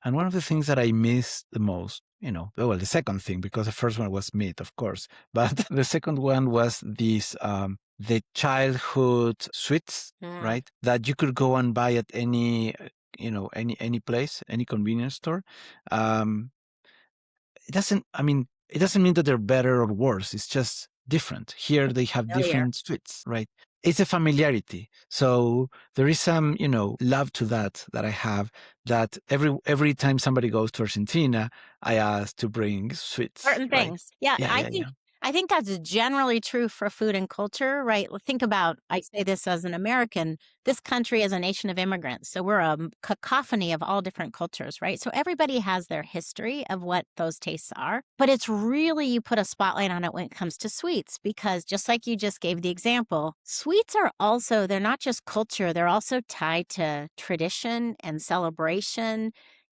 And one of the things that I miss the most, well, the second thing, because the first one was meat, of course, but the second one was these, the childhood sweets, Mm. right? That you could go and buy at any, any place, any convenience store. Um, it doesn't mean that they're better or worse. It's just different. Here they have Familiar. different sweets, right? It's a familiarity. So there is some, love to that I have, that every time somebody goes to Argentina, I ask to bring sweets, Certain right? things. Yeah, Yeah, yeah, yeah. I think that's generally true for food and culture, right? Well, think about, I say this as an American, this country is a nation of immigrants. So we're a cacophony of all different cultures, right? So everybody has their history of what those tastes are. But it's really, you put a spotlight on it when it comes to sweets, because just like you just gave the example, sweets are also, they're not just culture, they're also tied to tradition and celebration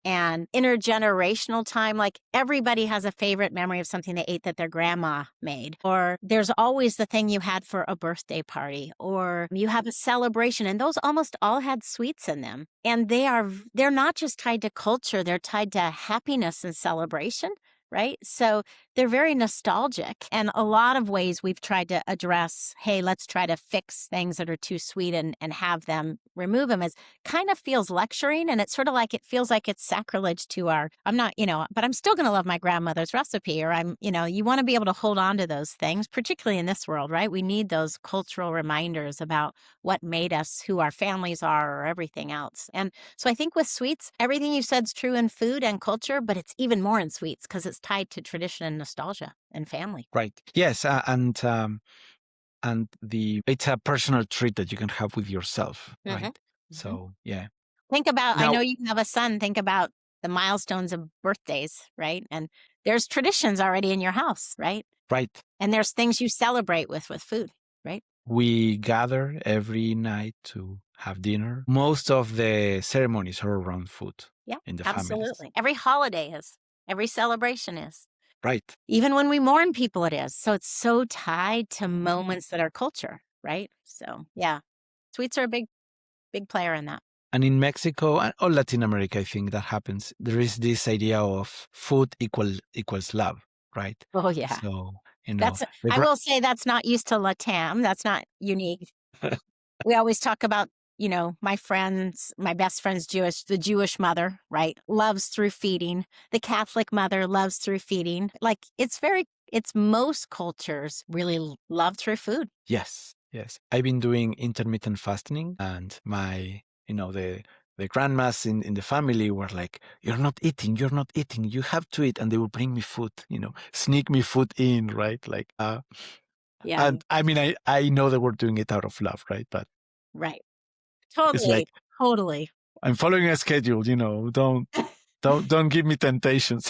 and intergenerational time. Like everybody has a favorite memory of something they ate that their grandma made, or there's always the thing you had for a birthday party, or you have a celebration, and those almost all had sweets in them. And they're not just tied to culture, they're tied to happiness and celebration. Right. So they're very nostalgic. And a lot of ways we've tried to address, hey, let's try to fix things that are too sweet and have them remove them, as kind of feels lecturing. And it's sort of like, it feels like it's sacrilege to I'm not, but I'm still going to love my grandmother's recipe, or you want to be able to hold on to those things, particularly in this world, right? We need those cultural reminders about what made us who our families are, or everything else. And so I think with sweets, everything you said is true in food and culture, but it's even more in sweets because it's tied to tradition and nostalgia and family. Right. Yes, and it's a personal treat that you can have with yourself, Hmm. right? So yeah. Think about, I Now, know you have a son, think about the milestones of birthdays, right? And there's traditions already in your house, right? right. And there's things you celebrate with food, right? We gather every night to have dinner. Most of the ceremonies are around food Yeah, in the families. absolutely. Every holiday is, every celebration is. Right. Even when we mourn people, it is. So it's so tied to moments that are culture, right? So yeah, sweets are a big player in that. And in Mexico and all Latin America, I think that happens. There is this idea of food equals love, right? Oh yeah. So, That's, the I will say that's not used to Latam. That's not unique. We always talk about, my best friend's Jewish, the Jewish mother, right? Loves through feeding. The Catholic mother loves through feeding. Like it's most cultures really love through food. Yes, yes. I've been doing intermittent fasting, and the grandmas in the family were like, you're not eating, you have to eat. And they would bring me food, sneak me food in, right? Like, Yeah, and I mean, I know that we're doing it out of love, right? But right. it's Totally. like, Totally. I'm following a schedule, don't give me temptations.